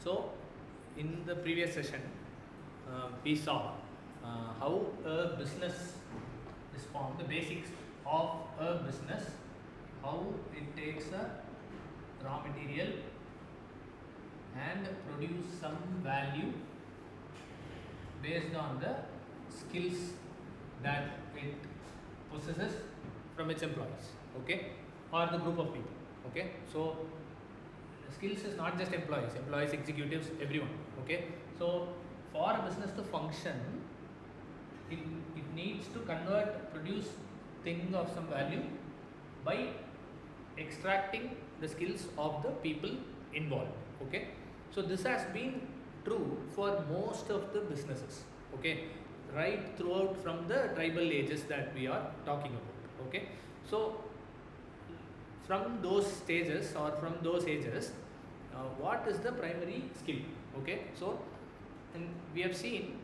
So in the previous session, we saw how a business is formed, the basics of a business, how it takes a raw material and produce some value based on the skills that it possesses from its employees, okay, or the group of people, okay. So skills is not just employees, executives, everyone, okay. So for a business to function, it needs to produce thing of some value by extracting the skills of the people involved, okay. So this has been true for most of the businesses, okay, right throughout from the tribal ages that we are talking about, okay. So from those stages or from those ages, what is the primary skill, okay. So and we have seen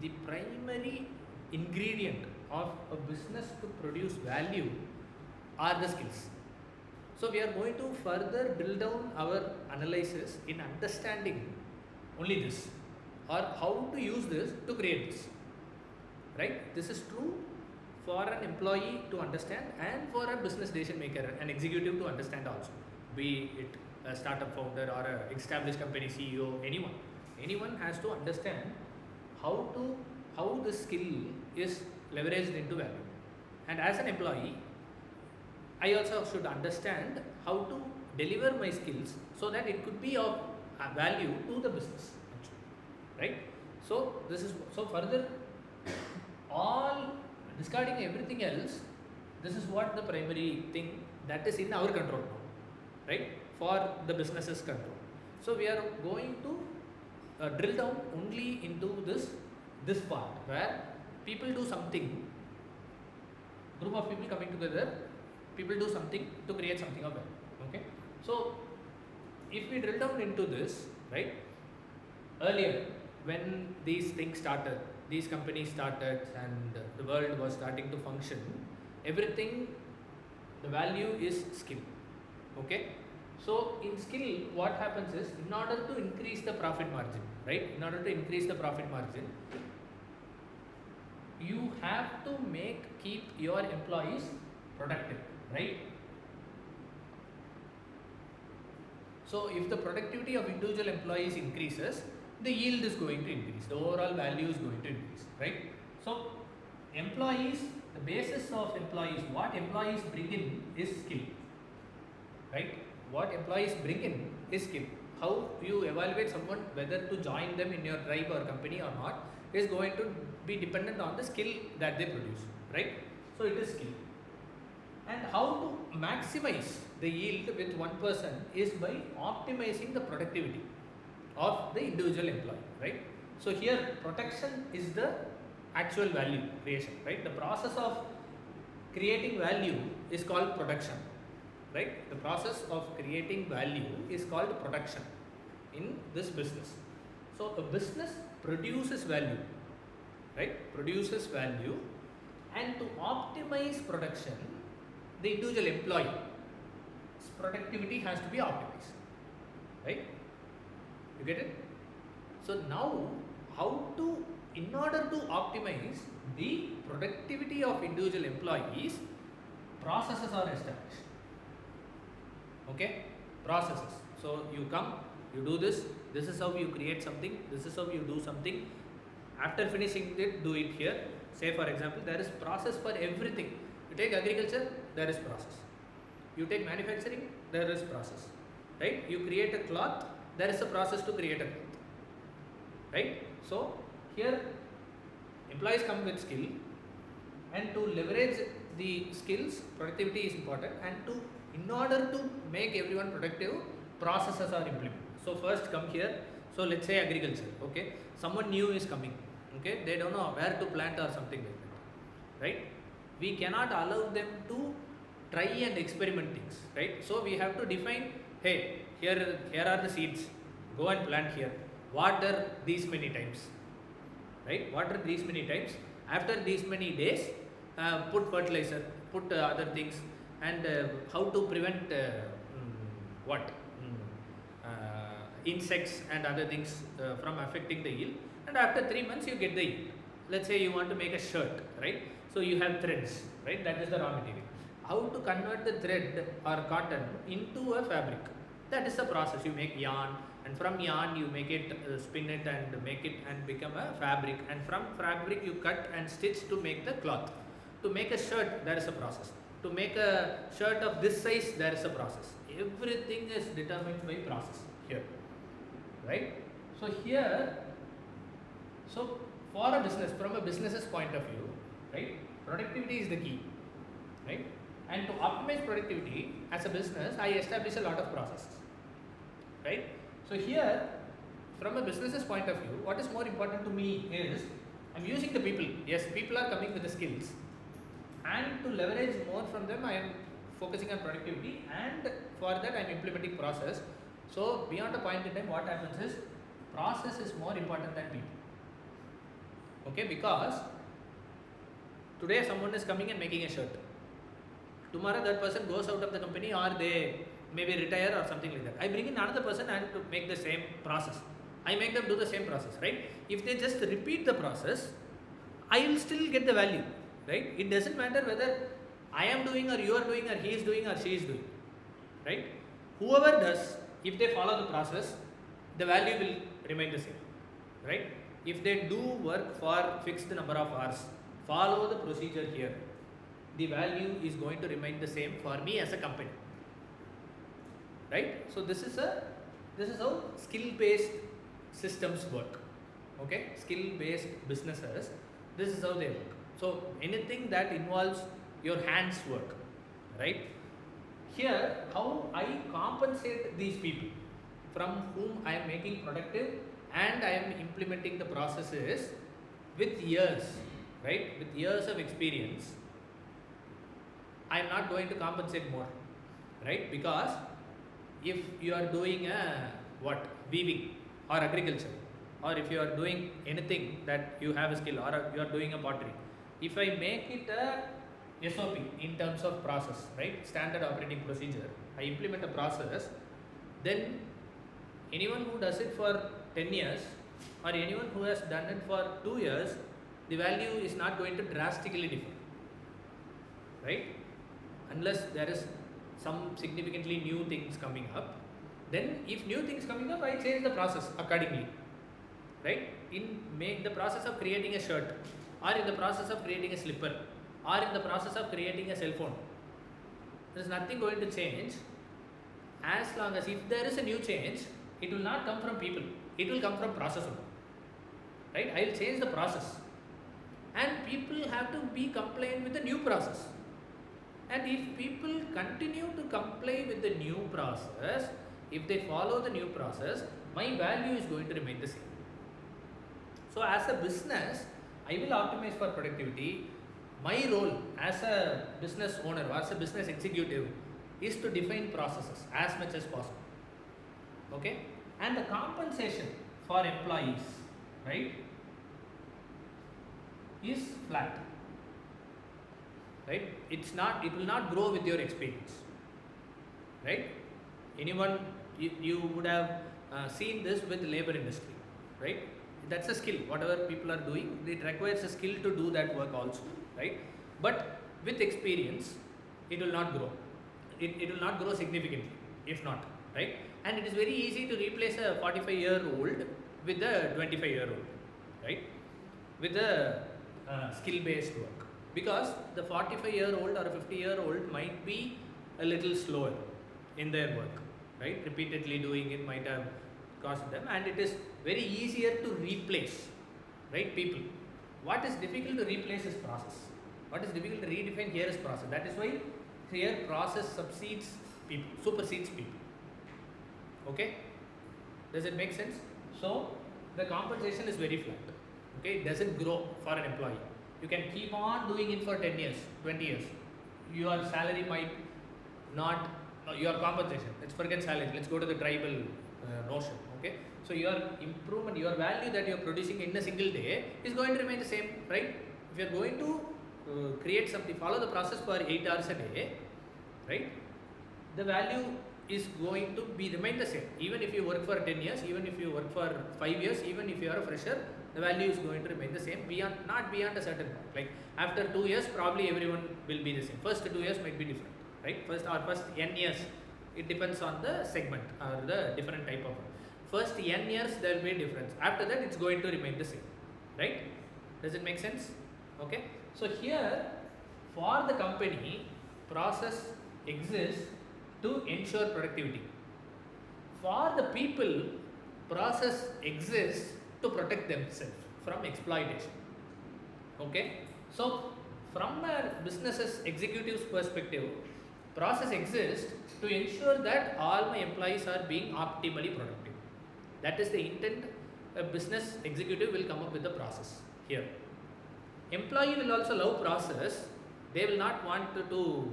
the primary ingredient of a business to produce value are the skills. So we are going to further drill down our analysis in understanding only this, or how to use this to create this, right. This is true for an employee to understand and for a business decision maker, an executive to understand also, be it a startup founder or a established company CEO, anyone has to understand how this skill is leveraged into value. And as an employee, I also should understand how to deliver my skills so that it could be of value to the business, right. So this is so further, all discarding everything else, this is what the primary thing that is in our control now, right, for the business's control. So we are going to drill down only into this part where people do something, group of people coming together, people do something to create something of value, okay. So if we drill down into this, right, earlier when these things started, these companies started and the world was starting to function, everything, the value is skill, okay. So in skill, what happens is, in order to increase the profit margin, right, in order to increase the profit margin, you have to keep your employees productive, right. So if the productivity of individual employees increases, the yield is going to increase, the overall value is going to increase, right. So employees, the basis of employees, what employees bring in is skill, right. What employees bring in is skill. How you evaluate someone whether to join them in your tribe or company or not is going to be dependent on the skill that they produce, right. So it is skill. And how to maximize the yield with one person is by optimizing the productivity of the individual employee, right. So here protection is the actual value creation, right. The process of creating value is called production, right. The process of creating value is called production in this business. So a business produces value, right, produces value, and to optimize production, the individual employee's productivity has to be optimized, right. You get it? So now, in order to optimize the productivity of individual employees, processes are established, okay, processes. So you come, you do this is how you create something, this is how you do something. After finishing it, do it here. Say for example, there is process for everything. You take agriculture, there is process. You take manufacturing, there is process, right. You create a cloth, there is a process to create a cloth, right. So here employees come with skill, and to leverage the skills, productivity is important, and in order to make everyone productive, processes are implemented. So first come here, so let's say agriculture, okay, someone new is coming, okay, they don't know where to plant or something like that, right. We cannot allow them to try and experiment things, right. So we have to define, hey, here are the seeds, go and plant here, water these many times, right, water these many times, after these many days, put fertilizer, put other things, and how to prevent what insects and other things from affecting the yield, and after 3 months you get the yield. Let's say you want to make a shirt, right? So you have threads, right? That is the raw material. How to convert the thread or cotton into a fabric? That is the process. You make yarn, and from yarn you make it, spin it and make it and become a fabric, and from fabric you cut and stitch to make the cloth. To make a shirt, there is a process. To make a shirt of this size, there is a process. Everything is determined by process here, right? So here, so for a business, from a business's point of view, right, productivity is the key, right? And to optimize productivity as a business, I establish a lot of processes, right? So here, from a business's point of view, what is more important to me is I'm using the people. Yes, people are coming with the skills, and to leverage more from them, I am focusing on productivity, and for that I am implementing process. So beyond a point in time, what happens is process is more important than people. Okay, because today someone is coming and making a shirt. Tomorrow that person goes out of the company, or they maybe retire or something like that. I bring in another person and to make the same process. I make them do the same process, right? If they just repeat the process, I will still get the value, right? It doesn't matter whether I am doing or you are doing or he is doing or she is doing, right? Whoever does, if they follow the process, the value will remain the same, right? If they do work for fixed number of hours, follow the procedure here, the value is going to remain the same for me as a company, right? So this is how skill-based systems work. Okay, skill-based businesses, this is how they work. So anything that involves your hands work, right? Here, how I compensate these people from whom I am making productive and I am implementing the processes with years, right? With years of experience, I am not going to compensate more, right? Because if you are doing a weaving or agriculture, or if you are doing anything that you have a skill, or you are doing a pottery, if I make it a SOP in terms of process, right? Standard operating procedure, I implement a process, then anyone who does it for 10 years or anyone who has done it for 2 years, the value is not going to drastically differ, right? Unless there is some significantly new things coming up. Then if new things coming up, I change the process accordingly, right? In the process of creating a shirt, or in the process of creating a slipper, or in the process of creating a cell phone, there is nothing going to change as long as if there is a new change, it will not come from people, it will come from process only, right? I will change the process, and people have to be compliant with the new process. And if people continue to comply with the new process, if they follow the new process, my value is going to remain the same. So as a business, I will optimize for productivity. My role as a business owner or as a business executive is to define processes as much as possible. Okay? And the compensation for employees, right, is flat. Right? It will not grow with your experience. Right? Anyone, you would have seen this with labor industry, right? That's a skill. Whatever people are doing, it requires a skill to do that work also, right? But with experience, it will not grow. It will not grow significantly, if not, right? And it is very easy to replace a 45-year-old with a 25-year-old, right? With a skill-based work. Because the 45-year-old or a 50-year-old might be a little slower in their work, right? Repeatedly doing it might have caused them, and it is very easier to replace, right, people. What is difficult to replace is process. What is difficult to redefine here is process. That is why here process supersedes people. Okay? Does it make sense? So the compensation is very flat. Okay? It doesn't grow for an employee. You can keep on doing it for 10 years, 20 years. Your salary might not, your compensation, let's forget salary, let's go to the tribal notion. Okay? So your improvement, your value that you are producing in a single day is going to remain the same, right? If you are going to create something, follow the process for 8 hours a day, right? The value is going to be remain the same. Even if you work for 10 years, even if you work for 5 years, even if you are a fresher, the value is going to remain the same, beyond, not beyond a certain point. Like after 2 years, probably everyone will be the same. First 2 years might be different, right? First n years, it depends on the segment or the different type of. First n years there will be a difference. After that, it's going to remain the same, right? Does it make sense? Okay. So here, for the company, process exists to ensure productivity. For the people, process exists to protect themselves from exploitation. Okay. So from a business's executive's perspective, process exists to ensure that all my employees are being optimally productive. That is the intent. A business executive will come up with the process here. Employee will also love process. They will not want to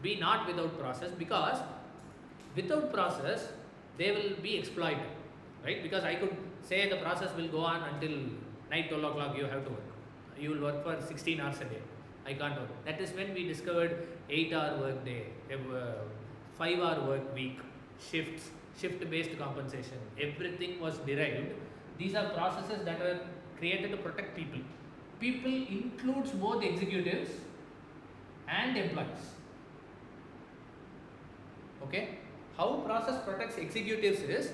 be not without process, because without process they will be exploited, right? Because I could say the process will go on until night 12 o'clock you have to work. You will work for 16 hours a day. I can't work. That is when we discovered 8-hour work day, 5-hour work week, shifts, shift based compensation. Everything was derived. These are processes that are created to protect people. People includes both executives and employees. Okay. How process protects executives is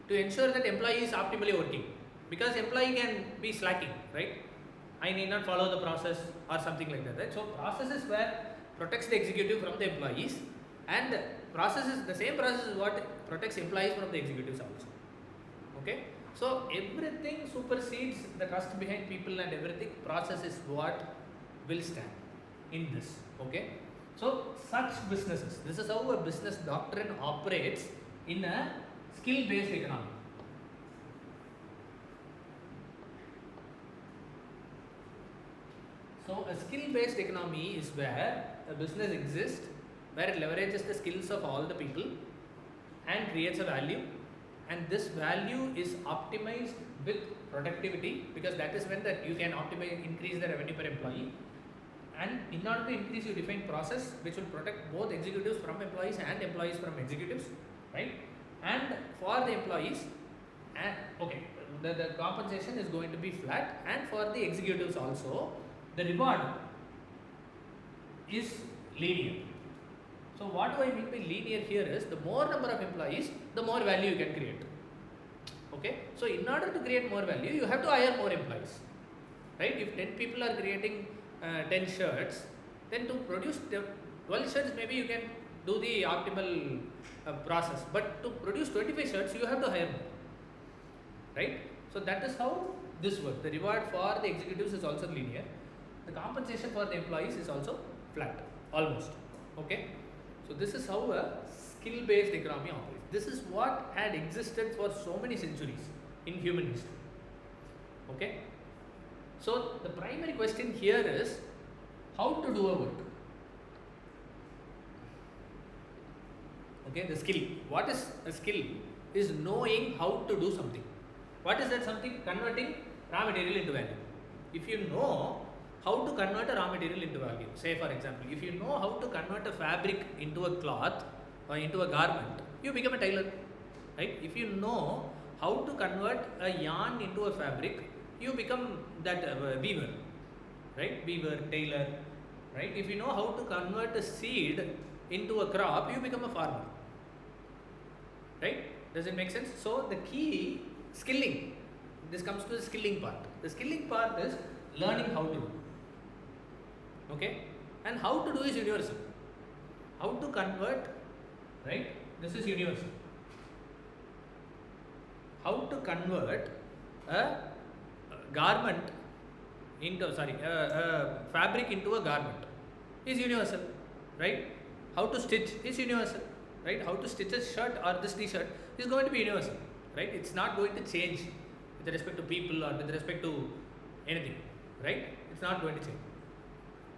to ensure that employee is optimally working, because employee can be slacking, right? I need not follow the process or something like that, right? So process is where protects the executive from the employees, and process is the same process is what protects employees from the executives also. Okay. So everything supersedes the trust behind people, and everything process is what will stand in this. Okay. So such businesses, this is how a business doctrine operates in a skill based economy. So a skill based economy is where a business exists, where it leverages the skills of all the people and creates a value, and this value is optimized with productivity, because that is when that you can optimize, increase the revenue per employee. And in order to increase, you define process which will protect both executives from employees and employees from executives, right? And for the employees, and okay, the compensation is going to be flat, and for the executives also, the reward is linear. So what do I mean by linear here is, the more number of employees, the more value you can create. Okay. So in order to create more value, you have to hire more employees, right? If 10 people are creating 10 shirts, then to produce 12 shirts, maybe you can do the optimal process, but to produce 25 shirts, you have to hire more, right? So that is how this works. The reward for the executives is also linear. The compensation for the employees is also flat, almost. Okay. So this is how a skill based economy operates. This is what had existed for so many centuries in human history. Okay. So the primary question here is how to do a work. Okay, the skill. What is a skill? Is knowing how to do something. What is that something? Converting raw material into value. If you know how to convert a raw material into value, say for example, if you know how to convert a fabric into a cloth or into a garment, you become a tailor, right? If you know how to convert a yarn into a fabric, you become that weaver, right? Weaver, tailor, right? If you know how to convert a seed into a crop, you become a farmer, right? Does it make sense? So the key, skilling. This comes to the skilling part. The skilling part is learning how to do. Okay? And how to do is universal. How to convert, right? This is universal. How to convert a garment into, fabric into a garment is universal, right? How to stitch is universal, right? How to stitch a shirt or this t-shirt is going to be universal, right? It's not going to change with respect to people or with respect to anything, right? It's not going to change.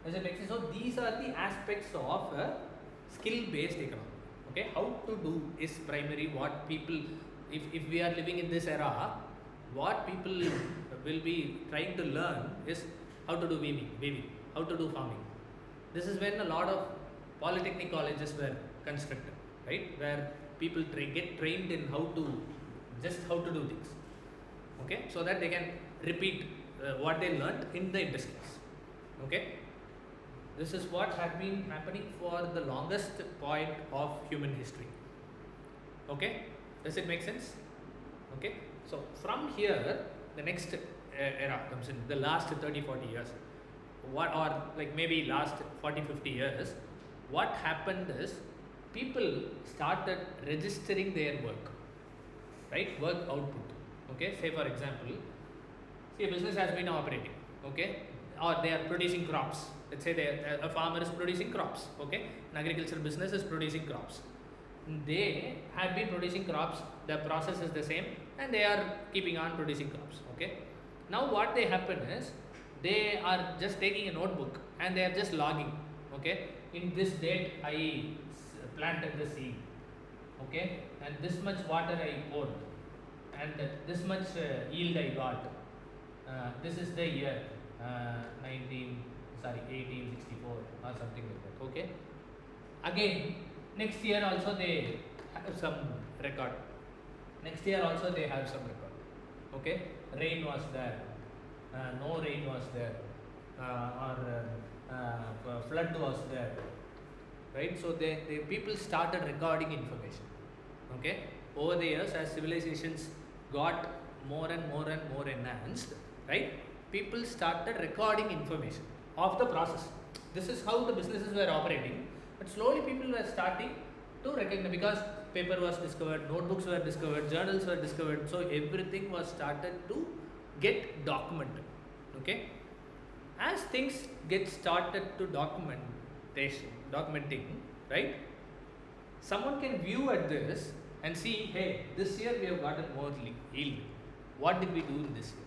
Does it make sense? So these are the aspects of a skill-based economy. Okay, how to do is primary. What people, if we are living in this era, what people will be trying to learn is how to do weaving, how to do farming. This is when a lot of polytechnic colleges were constructed, right? Where people get trained in how to do things, okay, so that they can repeat what they learned in the industries, okay. This is what has been happening for the longest point of human history, okay. Does it make sense? Okay, so from here the next era comes in, the last 30-40 years, what, or like maybe last 40-50 years, what happened is people started registering their work, right? Work output, okay. Say for example, see, a business has been operating, okay, or they are producing crops. Let's say a farmer is producing crops, okay. An agricultural business is producing crops. They have been producing crops, the process is the same, and they are keeping on producing crops, okay. Now what they happen is, they are just taking a notebook and they are just logging, okay. In this date I planted the seed, okay, and this much water I poured, and this much yield I got. This is the year 1864 or something like that, okay. Again, next year also they have some record. Next year also they have some record, okay. Rain was there, no rain was there, or flood was there, right? So the people started recording information, okay. Over the years, as civilizations got more and more and more enhanced, right, people started recording information of the process. This is how the businesses were operating, but slowly people were starting to recognize, because paper was discovered, notebooks were discovered, journals were discovered, so everything was started to get documented, okay. As things get started to documenting, right, someone can view at this and see, hey, this year we have gotten more yield, what did we do in this year?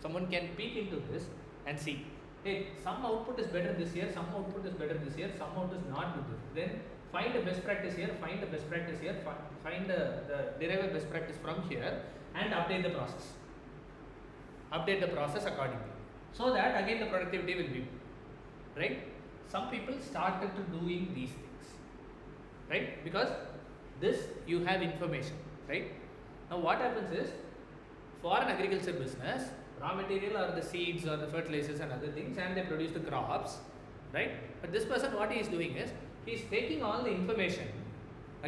Someone can peek into this and see, hey, some output is better this year, some output is better this year, some output is not good. Then find a best practice here, find a best practice here, derive a best practice from here, and update the process. Update the process accordingly, so that again the productivity will be, right? Some people started to doing these things, right? Because this, you have information, right? Now what happens is, for an agriculture business, raw material are the seeds or the fertilizers and other things, and they produce the crops, right? But this person, what he is doing is, he is taking all the information,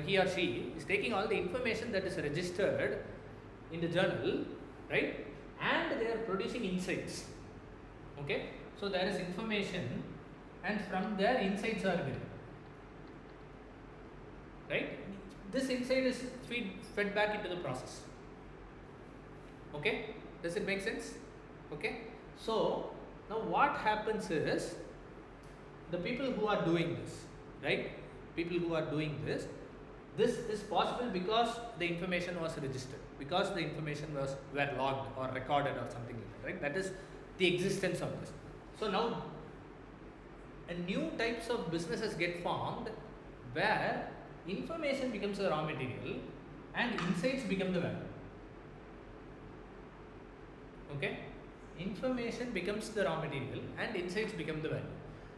he or she is taking all the information that is registered in the journal, right? And they are producing insights, okay. So there is information, and from there insights are given, right? This insight is fed back into the process, okay. Does it make sense? Okay. So now what happens is, the people who are doing this, right, people who are doing this is possible because the information was registered, because the information were logged or recorded or something like that, right? That is the existence of this. So now a new types of businesses get formed, where information becomes the raw material and insights become the value, okay. Information becomes the raw material and insights become the value,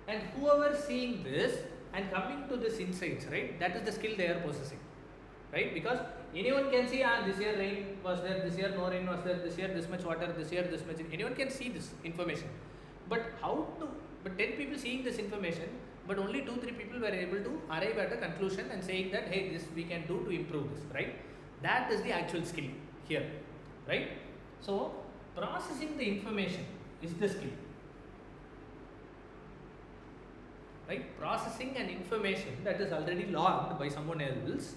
and whoever seeing this and coming to this insights, right, that is the skill they are possessing, right? Because anyone can see, this year rain was there, this year no rain was there, this year this much water, this year this much, anyone can see this information. But 10 people seeing this information, but only 2-3 people were able to arrive at a conclusion and saying that, hey, this we can do to improve this, right? That is the actual skill here, right? So processing the information is the skill, right? Processing an information that is already logged by someone else,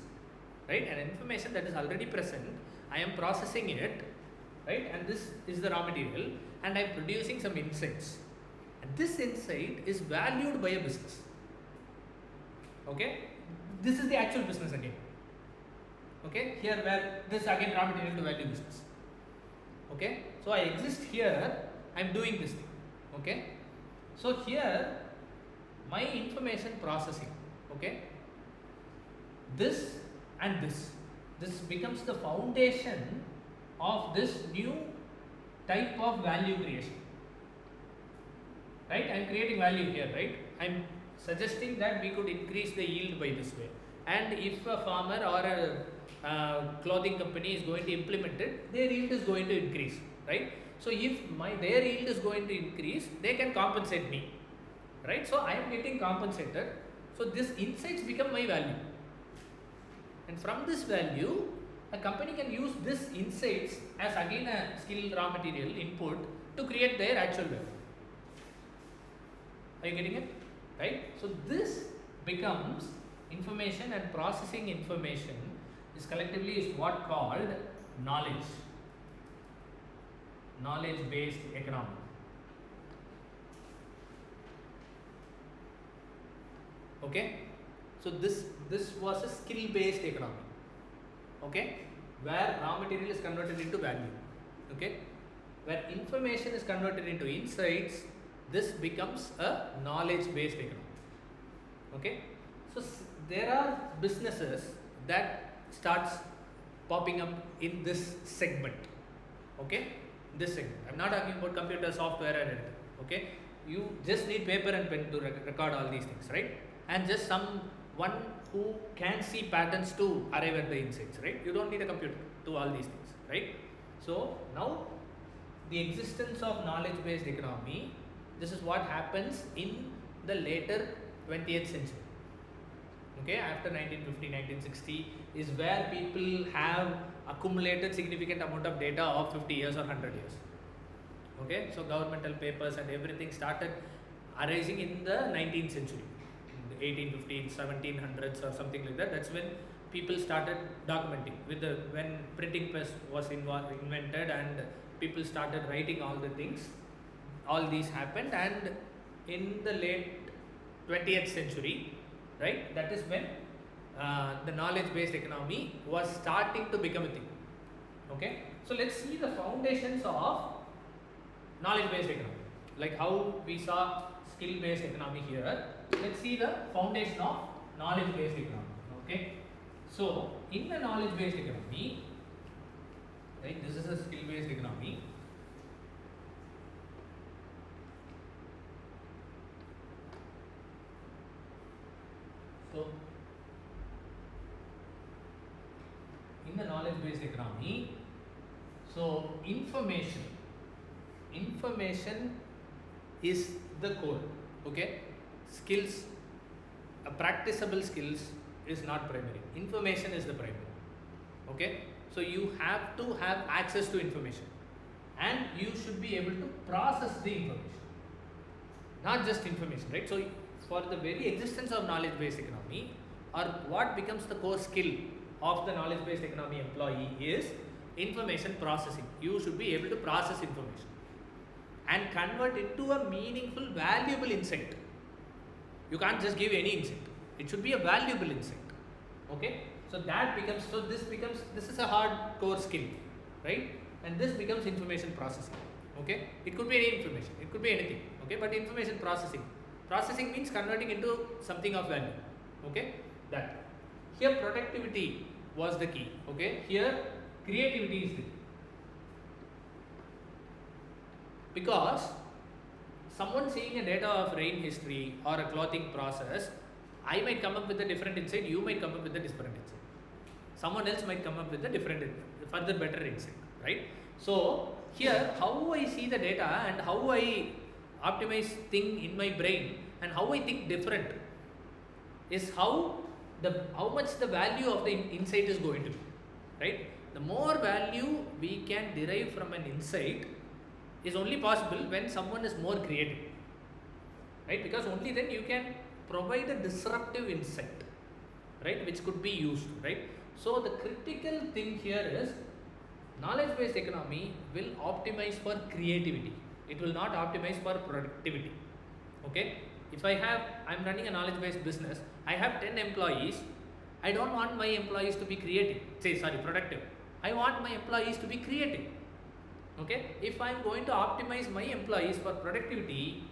right? An information that is already present, I am processing it, right? And this is the raw material, and I am producing some insights, and this insight is valued by a business, okay. This is the actual business again, okay. Here where this again raw material to value business, okay. So I exist here, I am doing this thing, okay. So here my information processing, okay, this and this becomes the foundation of this new type of value creation, right? I am creating value here, right? I am suggesting that we could increase the yield by this way, and if a farmer or a clothing company is going to implement it, their yield is going to increase, right? So if their yield is going to increase, they can compensate me, right? So I am getting compensated. So this insights become my value, and from this value, a company can use this insights as again a skill raw material input to create their actual value. Are you getting it? Right? So this becomes information, and processing information is collectively is what called knowledge based economy. Okay, so this was a skill based economy, okay, where raw material is converted into value, okay, where information is converted into insights. This becomes a knowledge based economy, okay. So there are businesses that starts popping up in this segment, okay, this segment. I'm not talking about computer software and anything, okay. You just need paper and pen to record all these things, right? And just someone who can see patterns to arrive at the insights, right? You don't need a computer to all these things, right? So now the existence of knowledge based economy, this is what happens in the later 20th century, okay. After 1950, 1960 is where people have accumulated significant amount of data of 50 years or 100 years, okay. So governmental papers and everything started arising in the 19th century, 1850s, 1700s or something like that. That's when people started documenting with when printing press was invented, and people started writing all the things. All these happened, and in the late 20th century, right, that is when the knowledge based economy was starting to become a thing, okay. So let's see the foundations of knowledge based economy, like how we saw skill based economy here. Let's see the foundation of knowledge based economy, okay. So in the knowledge based economy, right, this is a skill based economy. So in the knowledge based economy, so information is the core, okay. Skills, practicable skills is not primary. Information is the primary, okay. So you have to have access to information, and you should be able to process the information, not just information, right? So for the very existence of knowledge based economy, or what becomes the core skill of the knowledge based economy employee is information processing. You should be able to process information and convert it to a meaningful, valuable insight. You can't just give any insight. It should be a valuable insight, okay. So that becomes, this is a hardcore skill, right? And this becomes information processing, okay. It could be any information, it could be anything, okay. But information processing means converting into something of value, okay. That here productivity was the key, okay. Here creativity is the key, because someone seeing a data of rain history or a clothing process, I might come up with a different insight, you might come up with a different insight, someone else might come up with a different, further better insight, right? So here how I see the data and how I optimize thing in my brain and how I think different is how much the value of the insight is going to be, right? The more value we can derive from an insight is only possible when someone is more creative, right? Because only then you can provide a disruptive insight, right, which could be used, right? So the critical thing here is knowledge based economy will optimize for creativity, it will not optimize for productivity, okay. If I'm running a knowledge based business, I have 10 employees, I don't want my employees to be productive, I want my employees to be creative, okay. If I'm going to optimize my employees for productivity,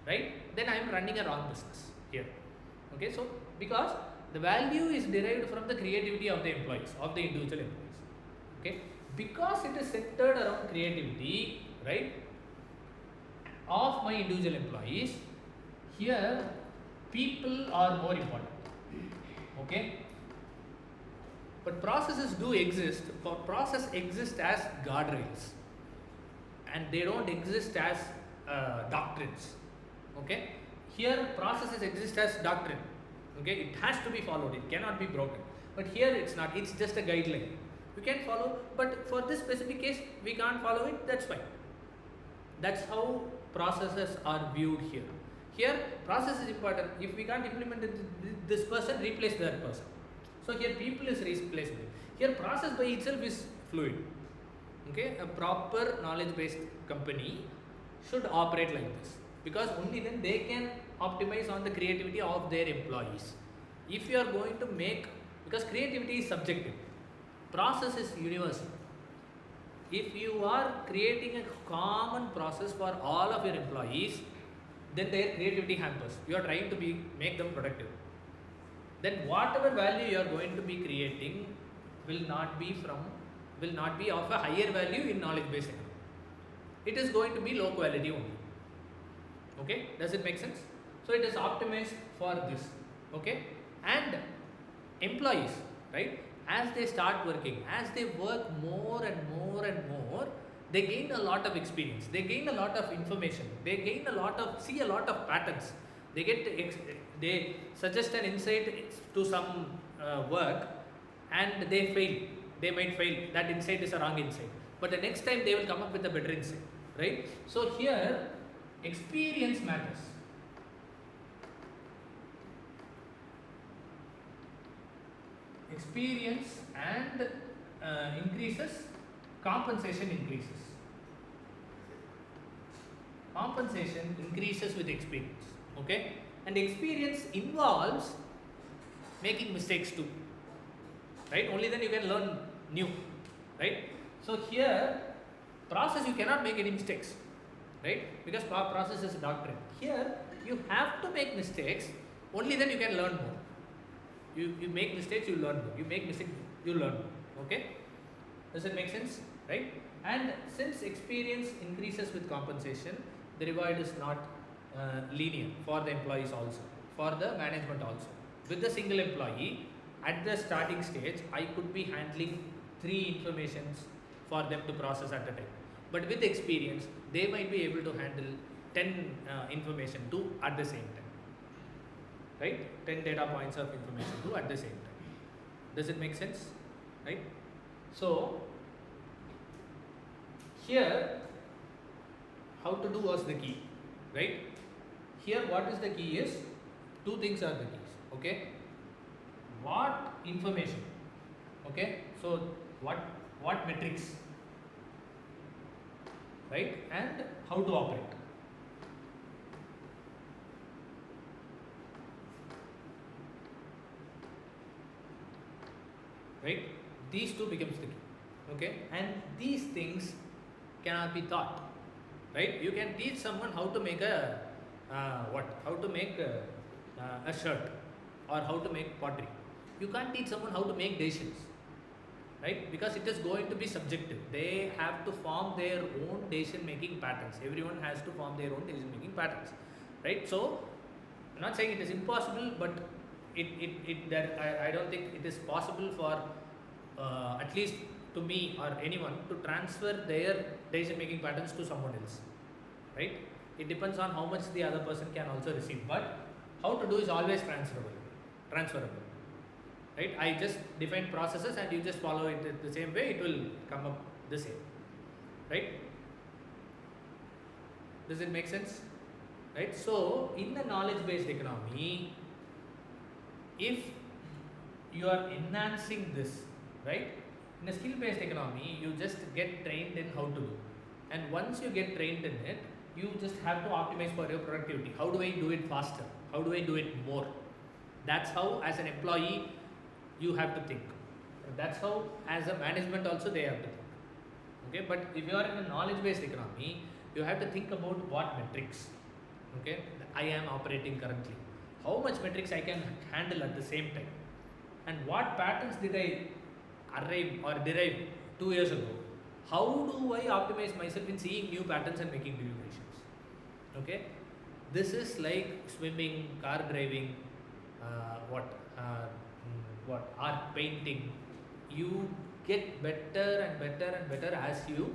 right, then I'm running a wrong business here, okay. So because the value is derived from the creativity of the employees, of the individual employees, okay. Because it is centered around creativity, right, of my individual employees, here people are more important, okay. But processes do exist. Process exists as guardrails, and they don't exist as doctrines. Okay, here processes exist as doctrine. Okay, it has to be followed, it cannot be broken. But here it's not, it's just a guideline. You can follow, but for this specific case we can't follow it, that's fine. That's how processes are viewed here. Here process is important. If we can't implement it, this person, replace that person. So here people is replaceable. Here process by itself is fluid. Okay, a proper knowledge based company should operate like this, because only then they can optimize on the creativity of their employees. If you are going to make, because creativity is subjective, process is universal. If you are creating a common process for all of your employees, then their creativity hampers. You are trying to make them productive. Then whatever value you are going to be creating will not be of a higher value in knowledge based economy. It is going to be low quality only. Okay, does it make sense? So it is optimized for this. Okay, and employees, right, as they start working, as they work more and more and more, they gain a lot of experience, they gain a lot of information, they gain see a lot of patterns. They suggest an insight to some work, and they might fail, that insight is a wrong insight, but the next time they will come up with a better insight, right? So here experience matters. Experience and increases, compensation increases. Compensation increases with experience. Okay, and experience involves making mistakes too, right? Only then you can learn new, right? So here process, you cannot make any mistakes, right? Because process is a doctrine. Here you have to make mistakes, only then you can learn more. You make mistakes, you learn more. You make mistakes, you learn more. Okay, does it make sense? Right? And since experience increases with compensation, the reward is not linear for the employees also, for the management also. With the single employee, at the starting stage, I could be handling 3 informations for them to process at a time. But with experience, they might be able to handle 10 information too at the same time. Right? 10 data points of information too at the same time. Does it make sense? Right? So here, how to do was the key, right? Here what is the key is, 2 things are the keys. Okay, what information, okay, so what metrics, right, and how to operate. Right, these 2 becomes the key. Okay, and these things cannot be taught, right? You can teach someone how to make a shirt, or how to make pottery. You can't teach someone how to make decisions, right? Because it is going to be subjective. They have to form their own decision making patterns. Everyone has to form their own decision making patterns, right? So I'm not saying it is impossible, but I don't think it is possible for at least to me or anyone to transfer their decision making patterns to someone else, right? It depends on how much the other person can also receive, but how to do is always transferable, right? I just define processes and you just follow it the same way, it will come up the same, right? Does it make sense? Right? So in the knowledge based economy, if you are enhancing this, right, in a skill based economy, you just get trained in how to do, and once you get trained in it, you just have to optimize for your productivity. How do I do it faster? How do I do it more? That's how as an employee you have to think. That's how as a management also they have to think. Okay, but if you are in a knowledge based economy, you have to think about what metrics, okay, I am operating currently, how much metrics I can handle at the same time, and what patterns did I arrive or derive 2 years ago. How do I optimize myself in seeing new patterns and making new decisions? Okay, this is like swimming, car driving, art painting, you get better and better and better as you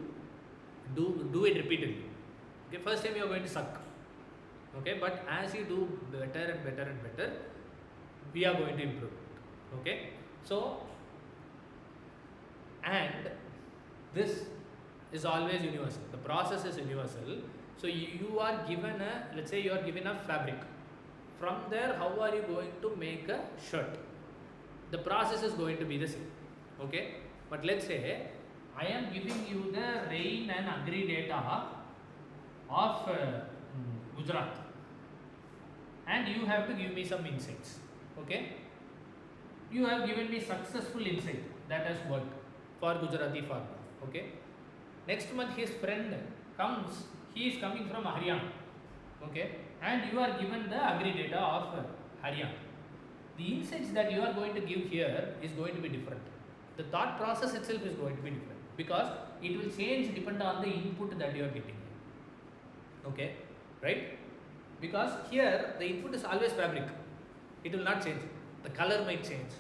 do it repeatedly. Okay, first time you are going to suck. Okay, but as you do better and better and better, we are going to improve. Okay, so and this is always universal. The process is universal. So you are given a, let's say you are given a fabric. From there, how are you going to make a shirt? The process is going to be the same. Okay, but let's say I am giving you the rain and agri data of Gujarat, and you have to give me some insights. Okay, you have given me successful insight that has worked for Gujarati farmer. Okay, next month his friend comes, he is coming from Haryana. Okay, and you are given the agri data of Haryana. The insights that you are going to give here is going to be different. The thought process itself is going to be different because it will change depending on the input that you are getting. Okay, right? Because here the input is always fabric. It will not change. The color might change,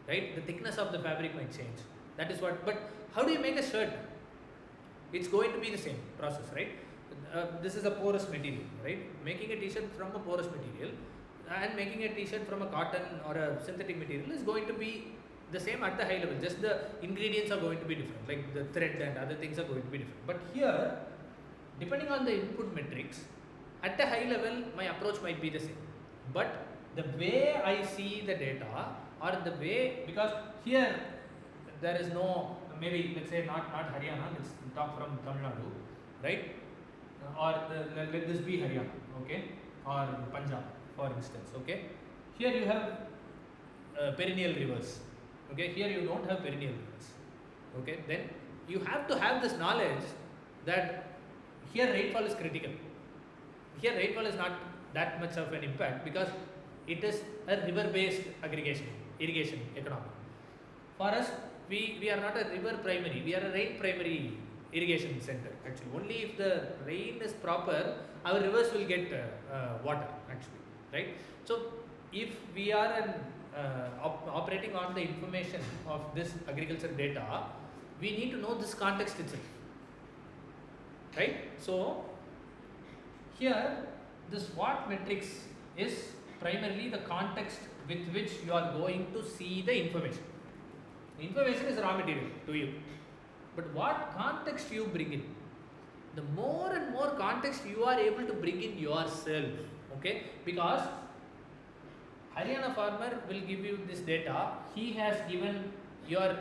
right? The thickness of the fabric might change. That is what. But how do you make a shirt? It's going to be the same process, right? This is a porous material, right? Making a t-shirt from a porous material and making a t-shirt from a cotton or a synthetic material is going to be the same at the high level. Just the ingredients are going to be different, like the thread and other things are going to be different. But here, depending on the input metrics, at a high level, my approach might be the same. But the way I see the data, or the way, because here there is no, maybe let's say not Haryana, let's talk from Tamil Nadu, right? Or let this be Haryana, okay? Or Punjab, for instance, okay? Here you have perennial rivers, okay? Here you don't have perennial rivers, okay? Then you have to have this knowledge that here rainfall is critical. Here rainfall is not that much of an impact because it is a river-based irrigation economy. For us, we are not a river primary, we are a rain primary irrigation center actually. Only if the rain is proper, our rivers will get water actually, right? So if we are operating on the information of this agriculture data, we need to know this context itself, right? So here this SWOT matrix is primarily the context with which you are going to see the information. The information is raw material to you, but what context you bring in, the more and more context you are able to bring in yourself, okay? Because Haryana farmer will give you this data, he has given your,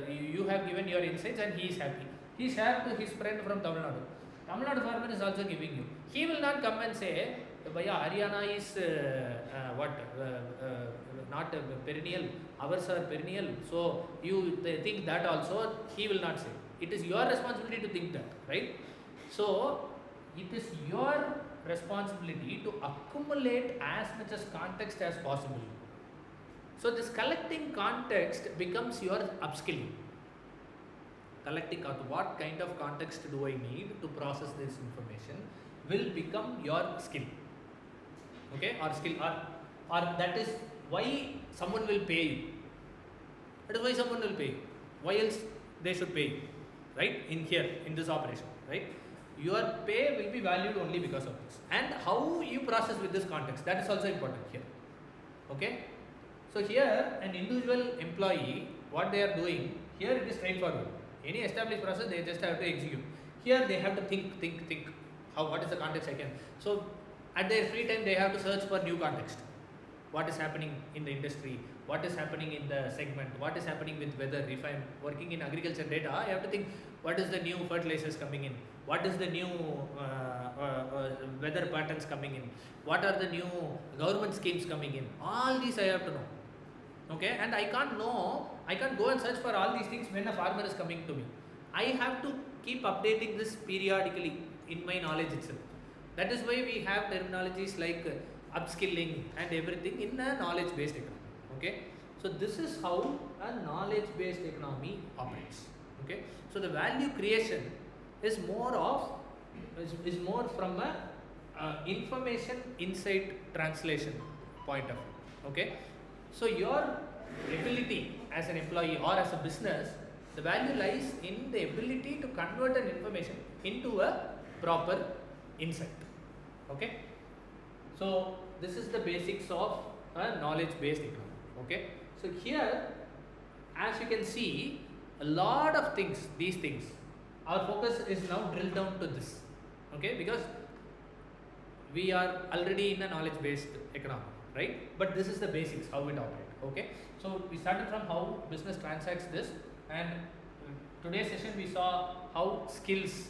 you have given your insights and he is happy. He shared to his friend from Tamil Nadu. Tamil Nadu farmer is also giving you. He will not come and say, Bhaiya, Haryana is not perennial, ours are perennial, so you think that also. He will not say. It is your responsibility to think that, right? So it is your responsibility to accumulate as much as context as possible. So this collecting context becomes your upskilling. Collecting what kind of context do I need to process this information will become your skill. Okay, or skill, or that is why someone will pay you. That is why someone will pay you. Why else they should pay you, right? In here, in this operation, right? Your pay will be valued only because of this. And how you process with this context, that is also important here. Okay? So here, an individual employee, what they are doing, here it is straightforward. Any established process, they just have to execute. Here they have to think. What is the context I can. So at their free time, they have to search for new context. What is happening in the industry? What is happening in the segment? What is happening with weather? If I am working in agriculture data, I have to think, what is the new fertilizers coming in? What is the new weather patterns coming in? What are the new government schemes coming in? All these I have to know. Okay, and I can't go and search for all these things when a farmer is coming to me. I have to keep updating this periodically in my knowledge itself. That is why we have terminologies like upskilling and everything in a knowledge-based economy. Okay, so this is how a knowledge-based economy operates. Okay, so the value creation is more from a information insight translation point of view. Okay, so your ability as an employee or as a business, the value lies in the ability to convert an information into a proper insight. Okay. So this is the basics of a knowledge-based economy. Okay. So here, as you can see, a lot of things, these things, our focus is now drilled down to this. Okay, because we are already in a knowledge-based economy, right? But this is the basics, how it operates. Okay, so we started from how business transacts this, and today's session we saw how skills,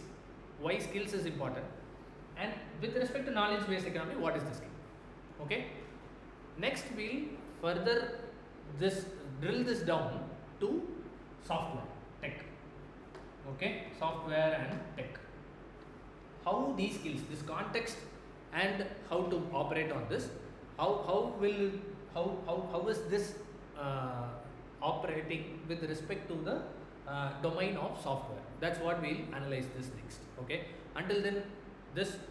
why skills is important, and with respect to knowledge-based economy, what is the skill? Okay. Next, we'll further drill this down to software, tech. Okay, software and tech. How these skills, this context, and how to operate on this. How is this operating with respect to the domain of software? That's what we'll analyze this next. Okay. Until then,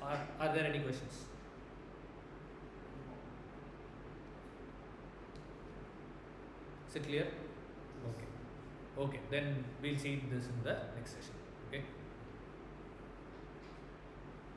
are there any questions? Is it clear? Okay. Okay. Then we'll see this in the next session. Okay.